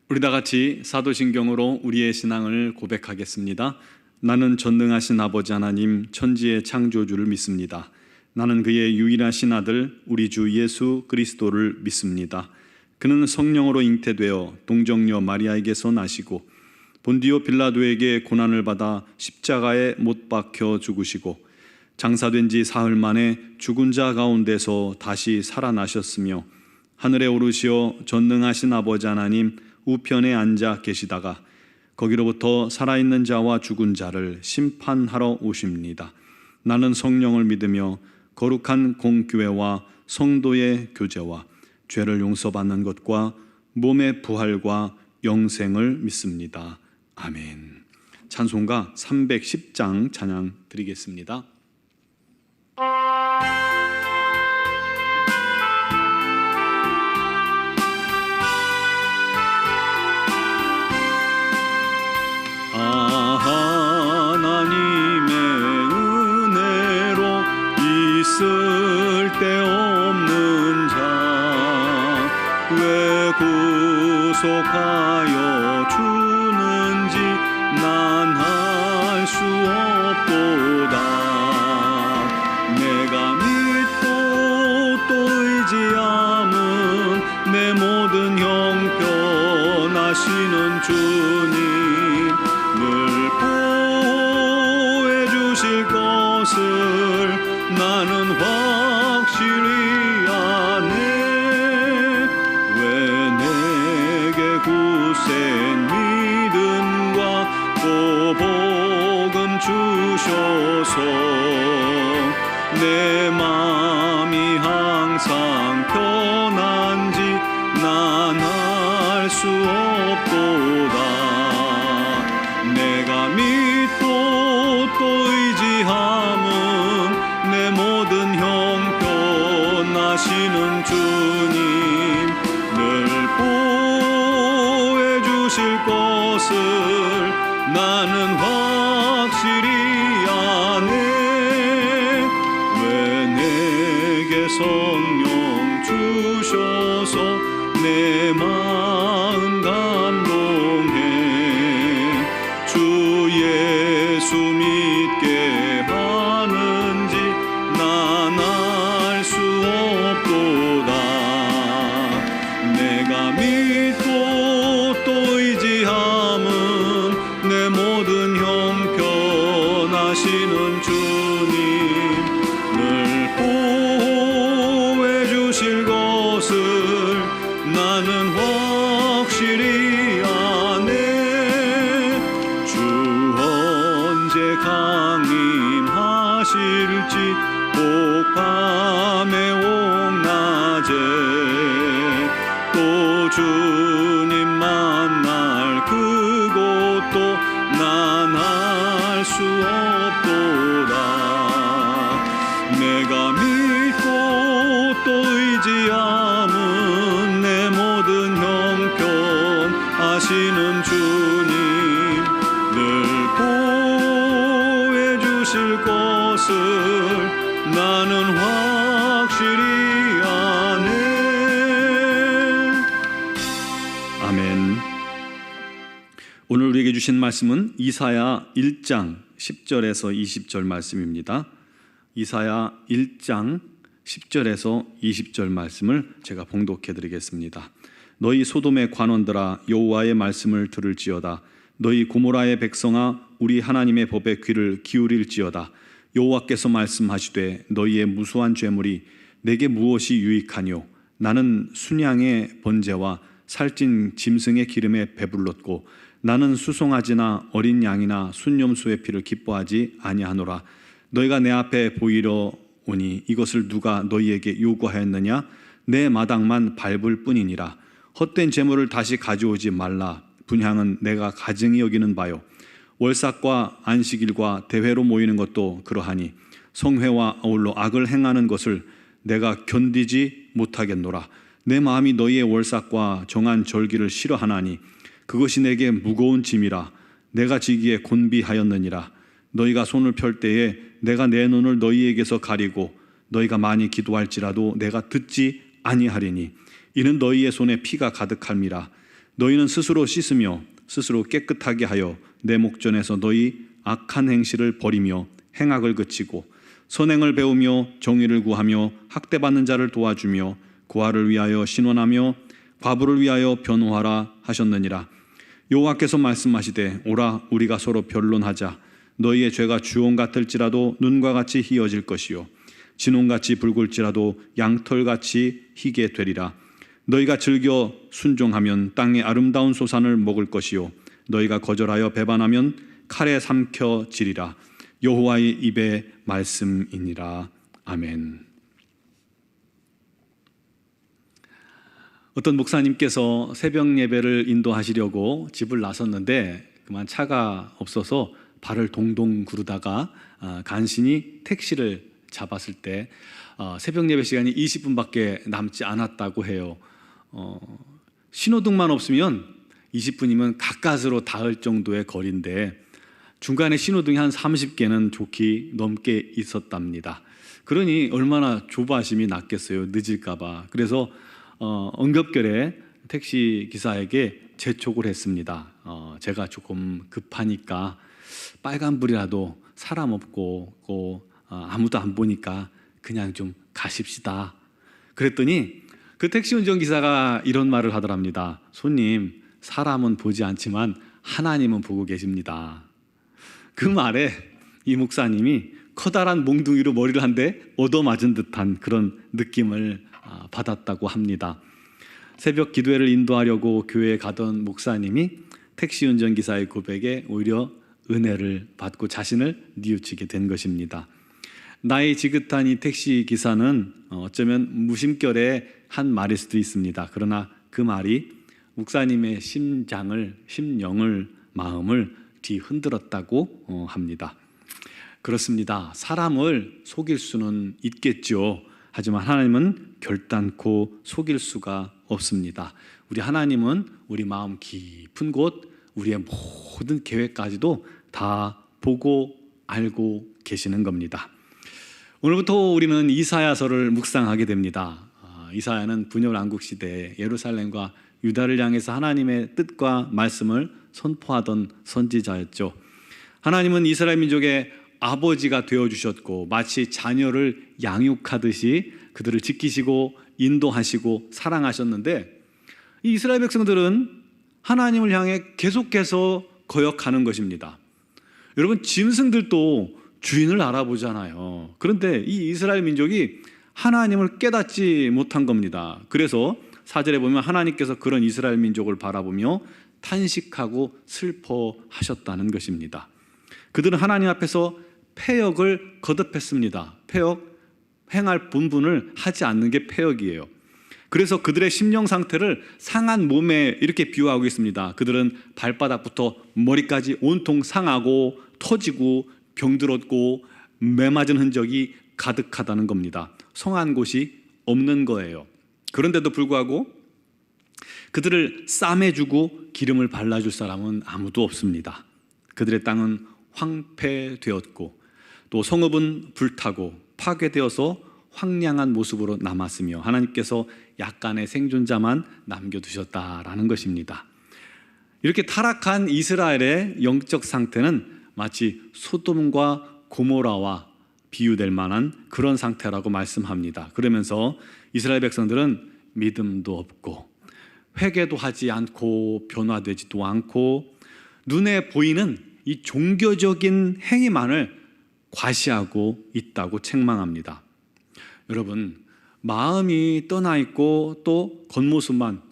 우리 다 같이 사도신경으로 우리의 신앙을 고백하겠습니다. 나는 전능하신 아버지 하나님 천지의 창조주를 믿습니다. 나는 그의 유일하신 아들 우리 주 예수 그리스도를 믿습니다. 그는 성령으로 잉태되어 동정녀 마리아에게서 나시고 본디오 빌라도에게 고난을 받아 십자가에 못 박혀 죽으시고 장사된 지 사흘 만에 죽은 자 가운데서 다시 살아나셨으며 하늘에 오르시어 전능하신 아버지 하나님 우편에 앉아 계시다가 거기로부터 살아있는 자와 죽은 자를 심판하러 오십니다. 나는 성령을 믿으며 거룩한 공교회와 성도의 교제와 죄를 용서받는 것과 몸의 부활과 영생을 믿습니다. 아멘. 찬송가 310장 찬양 드리겠습니다. 하나님의 은혜로 있을 데 없는 자 왜 구속하여 주는지 난 알 수 없도다. 내가 믿고 또 의지함은 내 모든 형편하시는 주님 늘 보호해 주실 것을 나는 확실히 아네. 왜 내게 굳센 믿음과 또 복음 주셔서 내 마음이 항상 편한지 난 알 수 없도다. 내가 믿고 또 의지함은 내 모든 형편하시는 주님 늘 보호해 주실 것을 나는 확실히 아네. 왜 내게 성령 주셔서 내 마음 감동해 주 예수 믿게 하는지 난 알 수 없도다. 내가 믿고 또 의지함은 내 모든 형편하시는 주님 늘 보호해 주실 것을 나는 확실히 아네. 주 언제 강림하실지 꼭 밤에 옥낮에 또 주님 만날 그곳도 난 알 수 없도다. 내가 믿고 또 의지함은 내 모든 형편 아시는 주님 늘 보호해 주실 것을 나는 확실히 아네. 아멘. 오늘 우리에게 주신 말씀은 이사야 1장 10절에서 20절 말씀입니다. 이사야 1장 10절에서 20절 말씀을 제가 봉독해 드리겠습니다. 너희 소돔의 관원들아 여호와의 말씀을 들을지어다. 너희 고모라의 백성아 우리 하나님의 법에 귀를 기울일지어다. 여호와께서 말씀하시되 너희의 무수한 죄물이 내게 무엇이 유익하뇨. 나는 순양의 번제와 살찐 짐승의 기름에 배불렀고 나는 수송아지나 어린 양이나 순염소의 피를 기뻐하지 아니하노라. 너희가 내 앞에 보이려 오니 이것을 누가 너희에게 요구하였느냐. 내 마당만 밟을 뿐이니라. 헛된 재물을 다시 가져오지 말라. 분향은 내가 가증히 여기는 바요. 월삭과 안식일과 대회로 모이는 것도 그러하니 성회와 아울러 악을 행하는 것을 내가 견디지 못하겠노라. 내 마음이 너희의 월삭과 정한 절기를 싫어하나니 그것이 내게 무거운 짐이라. 내가 지기에 곤비하였느니라. 너희가 손을 펼 때에 내가 내 눈을 너희에게서 가리고 너희가 많이 기도할지라도 내가 듣지 아니하리니 이는 너희의 손에 피가 가득함이라. 너희는 스스로 씻으며 스스로 깨끗하게 하여 내 목전에서 너희 악한 행실을 버리며 행악을 그치고 선행을 배우며 정의를 구하며 학대받는 자를 도와주며 고아를 위하여 신원하며 과부를 위하여 변호하라 하셨느니라. 여호와께서 말씀하시되 오라 우리가 서로 변론하자. 너희의 죄가 주홍 같을지라도 눈과 같이 희어질 것이요 진홍같이 붉을지라도 양털같이 희게 되리라. 너희가 즐겨 순종하면 땅의 아름다운 소산을 먹을 것이요 너희가 거절하여 배반하면 칼에 삼켜지리라. 여호와의 입의 말씀이니라. 아멘. 어떤 목사님께서 새벽 예배를 인도하시려고 집을 나섰는데 그만 차가 없어서 발을 동동 구르다가 간신히 택시를 잡았을 때 새벽 예배 시간이 20분밖에 남지 않았다고 해요. 신호등만 없으면 20분이면 가까스로 닿을 정도의 거리인데 중간에 신호등이 한 30개는 좋게 넘게 있었답니다. 그러니 얼마나 조바심이 났겠어요. 늦을까 봐. 그래서 응급결에 택시 기사에게 재촉을 했습니다. 제가 조금 급하니까 빨간불이라도 사람 없고 아무도 안 보니까 그냥 좀 가십시다. 그랬더니 그 택시 운전기사가 이런 말을 하더랍니다. 손님, 사람은 보지 않지만 하나님은 보고 계십니다. 그 말에 이 목사님이 커다란 몽둥이로 머리를 한 대 얻어맞은 듯한 그런 느낌을 받았다고 합니다. 새벽 기도회를 인도하려고 교회에 가던 목사님이 택시 운전기사의 고백에 오히려 은혜를 받고 자신을 뉘우치게 된 것입니다. 나이 지긋한 이 택시 기사는 어쩌면 무심결에 한 말일 수도 있습니다. 그러나 그 말이 목사님의 심령을, 마음을 뒤흔들었다고 합니다. 그렇습니다. 사람을 속일 수는 있겠죠. 하지만 하나님은 결단코 속일 수가 없습니다. 우리 하나님은 우리 마음 깊은 곳, 우리의 모든 계획까지도 다 보고 알고 계시는 겁니다. 오늘부터 우리는 이사야서를 묵상하게 됩니다. 이사야는 분열왕국 시대에 예루살렘과 유다를 향해서 하나님의 뜻과 말씀을 선포하던 선지자였죠. 하나님은 이스라엘 민족의 아버지가 되어주셨고 마치 자녀를 양육하듯이 그들을 지키시고 인도하시고 사랑하셨는데 이 이스라엘 백성들은 하나님을 향해 계속해서 거역하는 것입니다. 여러분, 짐승들도 주인을 알아보잖아요. 그런데 이 이스라엘 민족이 하나님을 깨닫지 못한 겁니다. 그래서 4절에 보면 하나님께서 그런 이스라엘 민족을 바라보며 탄식하고 슬퍼하셨다는 것입니다. 그들은 하나님 앞에서 패역을 거듭했습니다. 패역, 행할 분분을 하지 않는 게 패역이에요. 그래서 그들의 심령 상태를 상한 몸에 이렇게 비유하고 있습니다. 그들은 발바닥부터 머리까지 온통 상하고 터지고 병들었고 매맞은 흔적이 가득하다는 겁니다. 성한 곳이 없는 거예요. 그런데도 불구하고 그들을 싸매주고 기름을 발라줄 사람은 아무도 없습니다. 그들의 땅은 황폐되었고 또 성읍은 불타고 파괴되어서 황량한 모습으로 남았으며 하나님께서 약간의 생존자만 남겨두셨다라는 것입니다. 이렇게 타락한 이스라엘의 영적 상태는 마치 소돔과 고모라와 비유될 만한 그런 상태라고 말씀합니다. 그러면서 이스라엘 백성들은 믿음도 없고 회개도 하지 않고 변화되지도 않고 눈에 보이는 이 종교적인 행위만을 과시하고 있다고 책망합니다. 여러분, 마음이 떠나 있고 또 겉모습만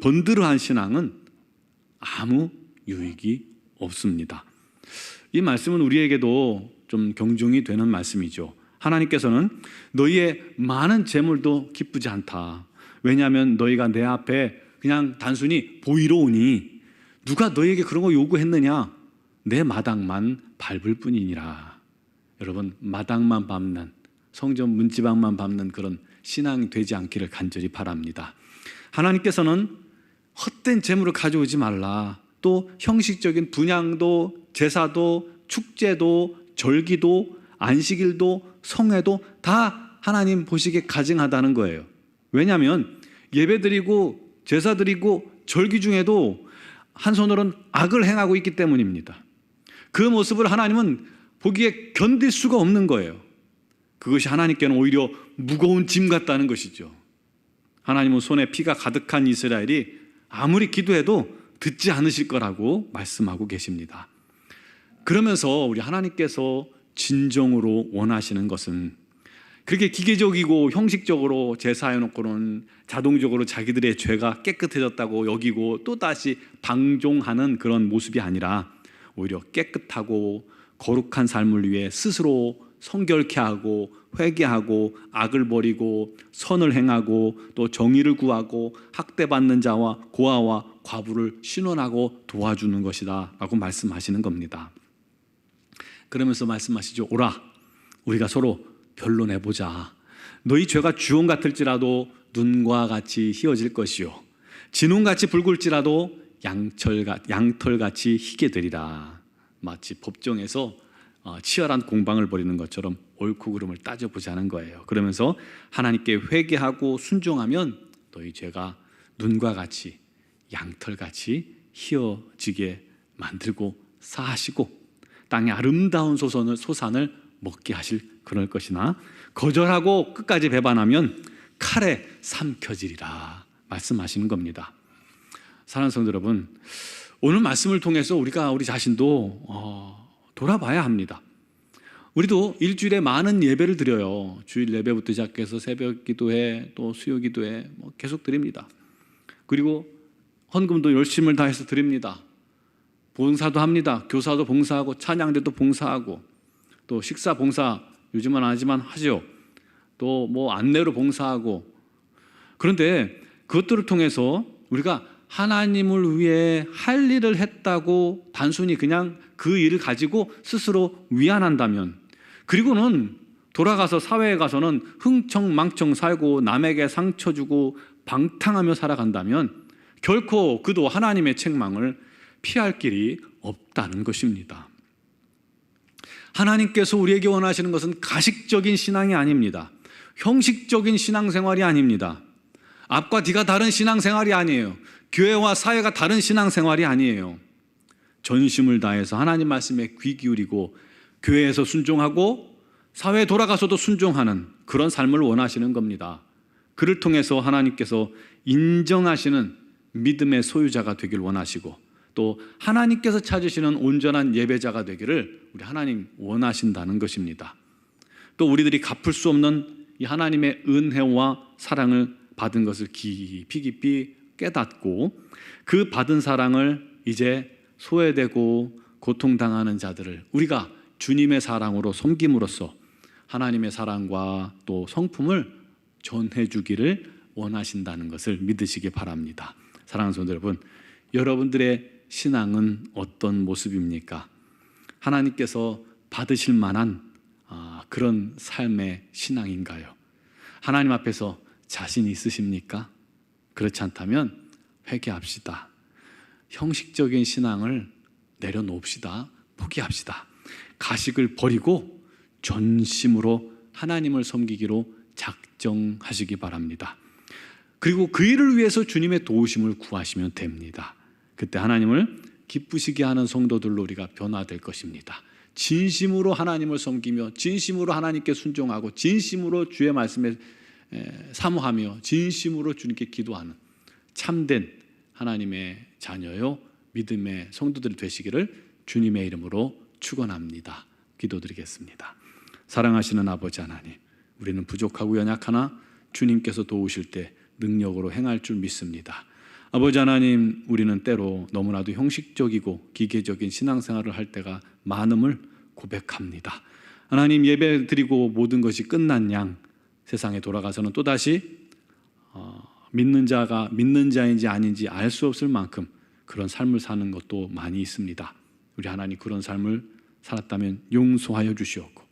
번드르한 신앙은 아무 유익이 없습니다. 이 말씀은 우리에게도 좀 경중이 되는 말씀이죠. 하나님께서는 너희의 많은 재물도 기쁘지 않다. 왜냐하면 너희가 내 앞에 그냥 단순히 보이러 오니 누가 너희에게 그런 거 요구했느냐? 내 마당만 밟을 뿐이니라. 여러분, 마당만 밟는, 성전 문지방만 밟는 그런 신앙이 되지 않기를 간절히 바랍니다. 하나님께서는 헛된 재물을 가져오지 말라. 또 형식적인 분향도 제사도 축제도 절기도 안식일도 성회도 다 하나님 보시기에 가증하다는 거예요. 왜냐하면 예배드리고 제사드리고 절기 중에도 한 손으로는 악을 행하고 있기 때문입니다. 그 모습을 하나님은 보기에 견딜 수가 없는 거예요. 그것이 하나님께는 오히려 무거운 짐 같다는 것이죠. 하나님은 손에 피가 가득한 이스라엘이 아무리 기도해도 듣지 않으실 거라고 말씀하고 계십니다. 그러면서 우리 하나님께서 진정으로 원하시는 것은 그렇게 기계적이고 형식적으로 제사해놓고는 자동적으로 자기들의 죄가 깨끗해졌다고 여기고 또다시 방종하는 그런 모습이 아니라 오히려 깨끗하고 거룩한 삶을 위해 스스로 성결케 하고 회개하고 악을 버리고 선을 행하고 또 정의를 구하고 학대받는 자와 고아와 과부를 신원하고 도와주는 것이다 라고 말씀하시는 겁니다. 그러면서 말씀하시죠. 오라, 우리가 서로 변론해보자. 너희 죄가 주홍 같을지라도 눈과 같이 희어질 것이요 진홍같이 붉을지라도 양털같이 희게 되리라. 마치 법정에서 치열한 공방을 벌이는 것처럼 옳고 그름을 따져보자는 거예요. 그러면서 하나님께 회개하고 순종하면 너희 죄가 눈과 같이 양털같이 희어지게 만들고 사하시고 땅의 아름다운 소산을 먹게 하실 그럴 것이나 거절하고 끝까지 배반하면 칼에 삼켜지리라 말씀하시는 겁니다. 사랑하는 성도 여러분, 오늘 말씀을 통해서 우리가 우리 자신도 돌아봐야 합니다. 우리도 일주일에 많은 예배를 드려요. 주일 예배부터 시작해서 새벽 기도회 또 수요 기도회 계속 드립니다. 그리고 헌금도 열심을 다해서 드립니다. 봉사도 합니다. 교사도 봉사하고 찬양대도 봉사하고 또 식사 봉사 요즘은 안 하지만 하죠. 또 안내로 봉사하고. 그런데 그것들을 통해서 우리가 하나님을 위해 할 일을 했다고 단순히 그냥 그 일을 가지고 스스로 위안한다면, 그리고는 돌아가서 사회에 가서는 흥청망청 살고 남에게 상처 주고 방탕하며 살아간다면 결코 그도 하나님의 책망을 피할 길이 없다는 것입니다. 하나님께서 우리에게 원하시는 것은 가식적인 신앙이 아닙니다. 형식적인 신앙생활이 아닙니다. 앞과 뒤가 다른 신앙생활이 아니에요. 교회와 사회가 다른 신앙생활이 아니에요. 전심을 다해서 하나님 말씀에 귀 기울이고 교회에서 순종하고 사회에 돌아가서도 순종하는 그런 삶을 원하시는 겁니다. 그를 통해서 하나님께서 인정하시는 믿음의 소유자가 되길 원하시고 또 하나님께서 찾으시는 온전한 예배자가 되기를 우리 하나님 원하신다는 것입니다. 또 우리들이 갚을 수 없는 이 하나님의 은혜와 사랑을 받은 것을 깊이 깨닫고 그 받은 사랑을 이제 소외되고 고통당하는 자들을 우리가 주님의 사랑으로 섬김으로써 하나님의 사랑과 또 성품을 전해주기를 원하신다는 것을 믿으시기 바랍니다. 사랑하는 성도 여러분, 여러분들의 신앙은 어떤 모습입니까? 하나님께서 받으실 만한 그런 삶의 신앙인가요? 하나님 앞에서 자신 있으십니까? 그렇지 않다면 회개합시다. 형식적인 신앙을 내려놓읍시다. 포기합시다. 가식을 버리고 전심으로 하나님을 섬기기로 작정하시기 바랍니다. 그리고 그 일을 위해서 주님의 도우심을 구하시면 됩니다. 그때 하나님을 기쁘시게 하는 성도들로 우리가 변화될 것입니다. 진심으로 하나님을 섬기며 진심으로 하나님께 순종하고 진심으로 주의 말씀에 사모하며 진심으로 주님께 기도하는 참된 하나님의 자녀요 믿음의 성도들이 되시기를 주님의 이름으로 축원합니다. 기도드리겠습니다. 사랑하시는 아버지 하나님, 우리는 부족하고 연약하나 주님께서 도우실 때 능력으로 행할 줄 믿습니다. 아버지 하나님, 우리는 때로 너무나도 형식적이고 기계적인 신앙생활을 할 때가 많음을 고백합니다. 하나님, 예배 드리고 모든 것이 끝난 양 세상에 돌아가서는 또다시 믿는 자가 믿는 자인지 아닌지 알 수 없을 만큼 그런 삶을 사는 것도 많이 있습니다. 우리 하나님, 그런 삶을 살았다면 용서하여 주시옵고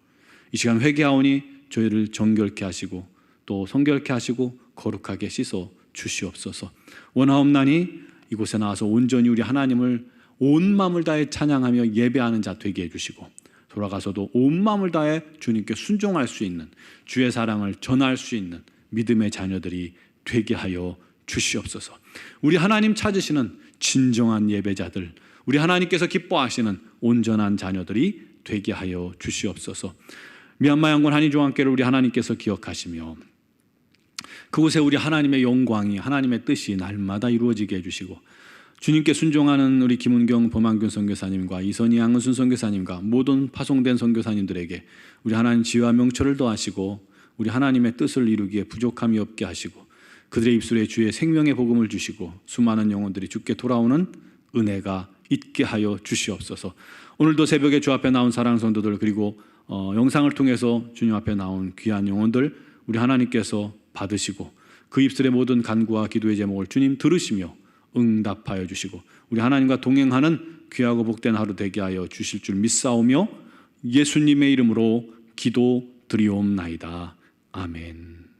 이 시간 회개하오니 저희를 정결케 하시고 또 성결케 하시고 거룩하게 씻어 주시옵소서. 원하옵나니 이곳에 나와서 온전히 우리 하나님을 온 마음을 다해 찬양하며 예배하는 자 되게 해주시고 돌아가서도 온 마음을 다해 주님께 순종할 수 있는 주의 사랑을 전할 수 있는 믿음의 자녀들이 되게 하여 주시옵소서. 우리 하나님 찾으시는 진정한 예배자들, 우리 하나님께서 기뻐하시는 온전한 자녀들이 되게 하여 주시옵소서. 미얀마 양곤 한인종합교회를 우리 하나님께서 기억하시며 그곳에 우리 하나님의 영광이, 하나님의 뜻이 날마다 이루어지게 해주시고, 주님께 순종하는 우리 김은경 범한균 선교사님과 이선희 양은순 선교사님과 모든 파송된 선교사님들에게 우리 하나님 지혜와 명철을 더하시고 우리 하나님의 뜻을 이루기에 부족함이 없게 하시고 그들의 입술에 주의 생명의 복음을 주시고 수많은 영혼들이 주께 돌아오는 은혜가 있게 하여 주시옵소서. 오늘도 새벽에 주 앞에 나온 사랑하는 성도들, 그리고 영상을 통해서 주님 앞에 나온 귀한 영혼들 우리 하나님께서 받으시고 그 입술의 모든 간구와 기도의 제목을 주님 들으시며 응답하여 주시고 우리 하나님과 동행하는 귀하고 복된 하루 되게 하여 주실 줄 믿사오며 예수님의 이름으로 기도드리옵나이다. 아멘.